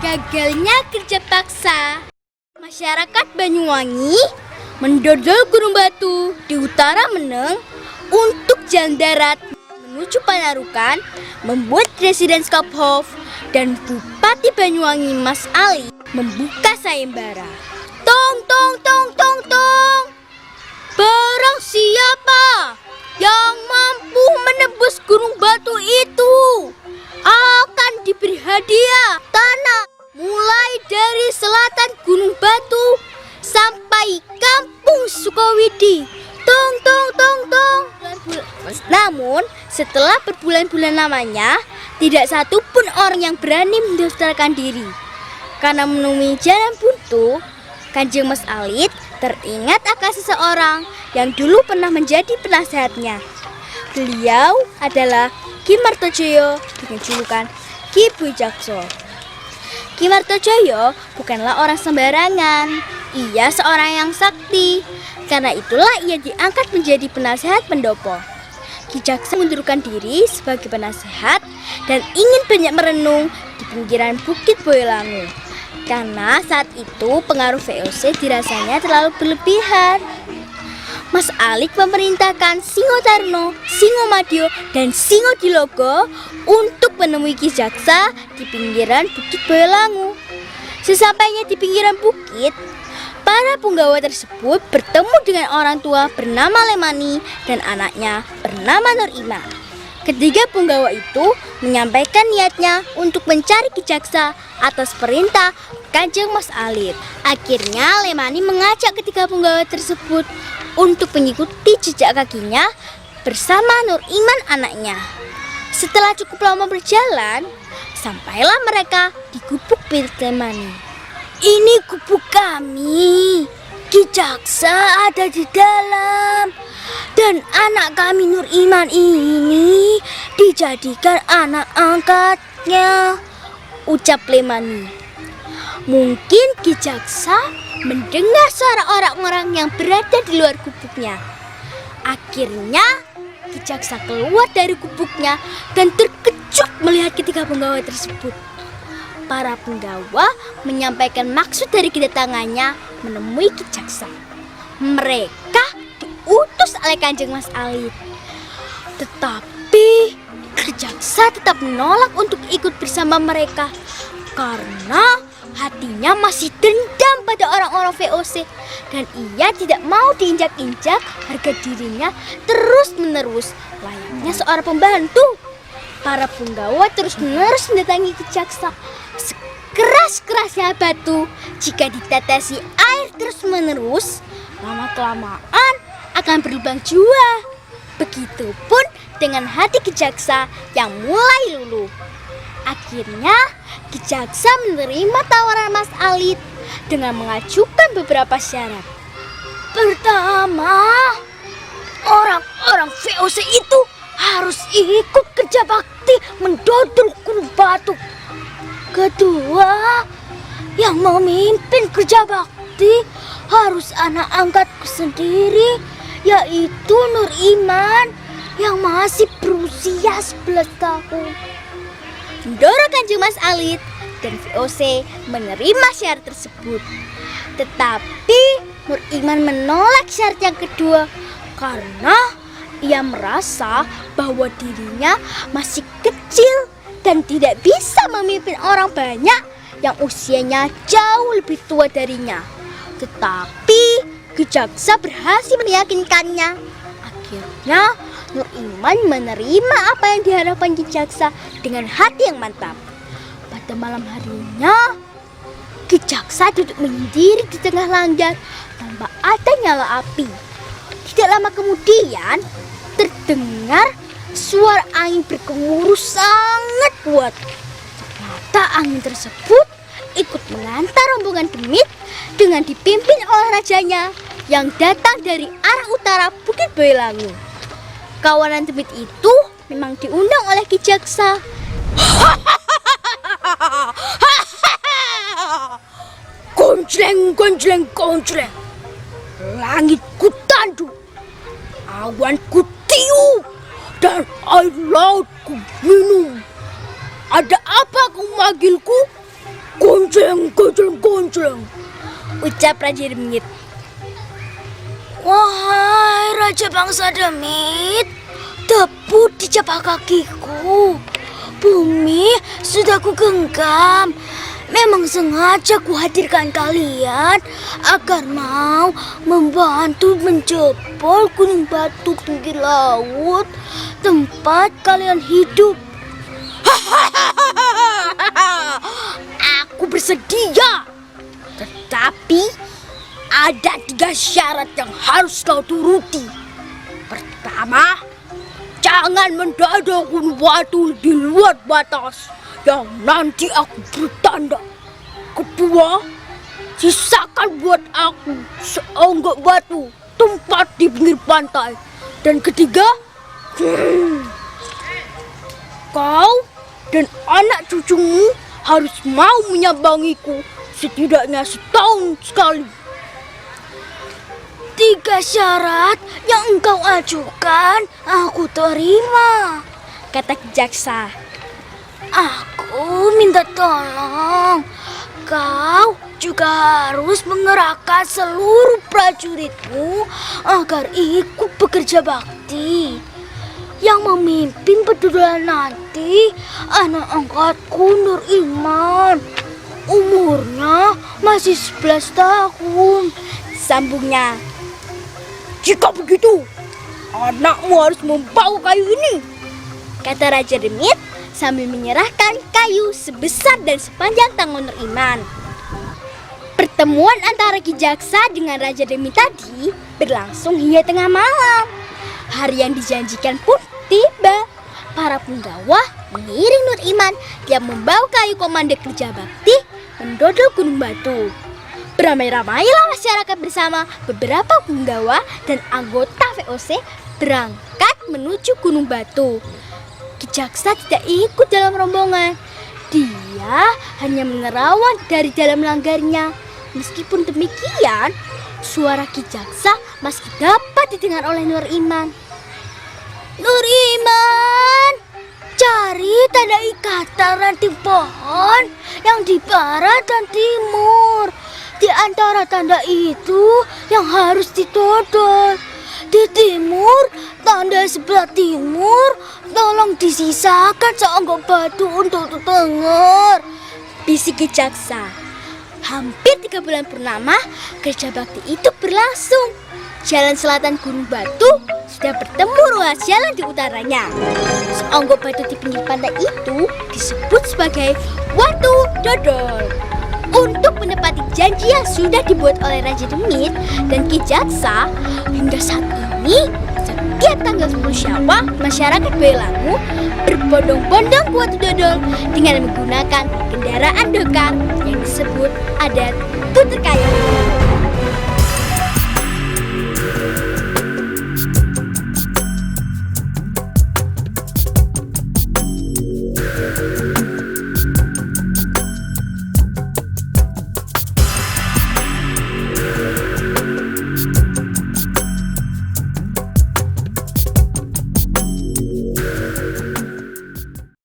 Gagalnya kerja paksa. Masyarakat Banyuwangi mendodol gunung batu di utara Meneng untuk jalan darat menuju Panarukan, membuat Presiden Skophof dan Bupati Banyuwangi Mas Ali membuka sayembara. Tong tong tong tong tong. Barang siapa yang mampu menembus gunung batu itu akan diberi hadiah tanah mulai dari selatan Gunung Batu sampai Kampung Sukowidi. Tong tong tong tong. Namun setelah berbulan-bulan lamanya, tidak satu pun orang yang berani mendaftarkan diri. Karena menemui jalan buntu, Kanjeng Mas Alit teringat akan seseorang yang dulu pernah menjadi penasehatnya. Beliau adalah Ki Martojoyo dengan julukan Ki Bujakso. Ki Martojoyo bukanlah orang sembarangan. Ia seorang yang sakti. Karena itulah ia diangkat menjadi penasehat pendopo. Ki Jaksa mengundurkan diri sebagai penasehat dan ingin banyak merenung di pinggiran Bukit Boyolangu. Karena saat itu pengaruh VOC dirasanya terlalu berlebihan. Mas Alik memerintahkan Singotarno, Singomadio, dan Singodilogo untuk menemui Ki Jaksa di pinggiran Bukit Boyolangu. Sesampainya di pinggiran bukit, para punggawa tersebut bertemu dengan orang tua bernama Lemani dan anaknya bernama Nur Ima. Ketiga punggawa itu menyampaikan niatnya untuk mencari Ki Jaksa atas perintah Kanjeng Mas Alit. Akhirnya Lemani mengajak ketiga punggawa tersebut untuk mengikuti jejak kakinya bersama Nur Iman anaknya. Setelah cukup lama berjalan, sampailah mereka di gubuk milik Lemani. Ini gubuk kami. Ki Jaksa ada di dalam. Dan anak kami Nur Iman ini dijadikan anak angkatnya, ucap Lemani. Mungkin Ki Jaksa mendengar suara orang-orang yang berada di luar gubuknya. Akhirnya Ki Jaksa keluar dari gubuknya dan terkejut melihat ketiga punggawa tersebut. Para punggawa menyampaikan maksud dari kedatangannya menemui Ki Jaksa. Mereka diutus oleh Kanjeng Mas Alit. Tetapi Ki Jaksa tetap menolak untuk ikut bersama mereka karena hatinya masih dendam pada orang-orang VOC dan ia tidak mau diinjak-injak harga dirinya terus-menerus layaknya seorang pembantu. Para punggawa terus-menerus mendatangi Ki Jaksa sekeras-kerasnya batu. Jika ditetesi air terus-menerus, lama-kelamaan akan berlubang jua. Begitupun dengan hati Ki Jaksa yang mulai luluh. Akhirnya Ki Jaksa menerima tawaran Mas Alit dengan mengajukan beberapa syarat. Pertama, orang-orang VOC itu harus ikut kerja bakti mendodol gunung batu. Kedua, yang memimpin kerja bakti harus anak angkatku sendiri, yaitu Nur Iman yang masih berusia 11 tahun. Mendorong Kanjeng Mas Alit dan VOC menerima syarat tersebut. Tetapi Nur Iman menolak syarat yang kedua karena ia merasa bahwa dirinya masih kecil dan tidak bisa memimpin orang banyak yang usianya jauh lebih tua darinya. Tetapi Ki Jaksa berhasil meyakinkannya. Akhirnya Nur Iman menerima apa yang diharapkan Ki Jaksa dengan hati yang mantap. Pada malam harinya, Ki Jaksa duduk menyendiri di tengah langgar tanpa ada nyala api. Tidak lama kemudian, terdengar suara angin bergemuruh sangat kuat. Ternyata angin tersebut ikut mengantar rombongan demit dengan dipimpin oleh rajanya yang datang dari arah utara Bukit Boyolangu. Kawanan demit itu memang diundang oleh Ki Jaksa. Gonjleng, gonjleng, gonjleng. Langit ku tanduk, awan ku tiup, dan air laut ku minum. Ada apa kau memanggilku? Gonceng, gonceng, gonceng, ucap Raja Demit. Wahai Raja Bangsa Demit, tepu di capak kakiku. Bumi sudah kugenggam. Memang sengaja kuhadirkan kalian agar mau membantu menjebol gunung batu pinggir laut tempat kalian hidup. Aku bersedia, tetapi ada 3 syarat yang harus kau turuti. Pertama, jangan mendadak gunung batu di luar batas yang nanti aku bertanda. Kedua, sisakan buat aku seonggok batu tempat di pinggir pantai. Dan ketiga, kau dan anak cucumu harus mau menyambangiku setidaknya setahun sekali. 3 syarat yang engkau ajukan aku terima, kata Jaksa. Aku minta tolong, kau juga harus mengerahkan seluruh prajuritmu agar ikut bekerja bakti. Yang memimpin pedudulan nanti anak angkatku Nur Iman. Umurnya masih 11 tahun, sambungnya. Jika begitu, anakmu harus membawa kayu ini, kata Raja Demit sambil menyerahkan kayu sebesar dan sepanjang tangan Nur Iman. Pertemuan antara Ki Jaksa dengan Raja Demit tadi berlangsung hingga tengah malam. Hari yang dijanjikan pun tiba. Para punggawa mengiring Nur Iman yang membawa kayu komando kerja bakti mendodol gunung batu. Beramai-ramailah masyarakat bersama beberapa punggawa dan anggota VOC berangkat menuju Gunung Batu. Ki Jaksa tidak ikut dalam rombongan. Dia hanya menerawang dari dalam langgarnya. Meskipun demikian, suara Ki Jaksa masih dapat didengar oleh Nur Iman. Nur Iman, cari tanda ikatan ranting pohon yang di barat dan timur. Di antara tanda itu yang harus ditodol. Di timur, tanda sebelah timur, tolong disisakan seonggok batu untuk dengar, bisik Ki Jaksa. Hampir 3 bulan purnama, kerja bakti itu berlangsung. Jalan selatan Gunung Batu sudah bertemu ruas jalan di utaranya. Seonggok batu di pinggir pantai itu disebut sebagai Watu Dodol. Untuk menepati janji yang sudah dibuat oleh Raja Demit dan Ki Jaksa, hingga saat ini setiap tanggal 10 Syawal masyarakat Boyolali berbondong-bondong ke Watu Dodol dengan menggunakan kendaraan dokar yang disebut adat tutur kayu.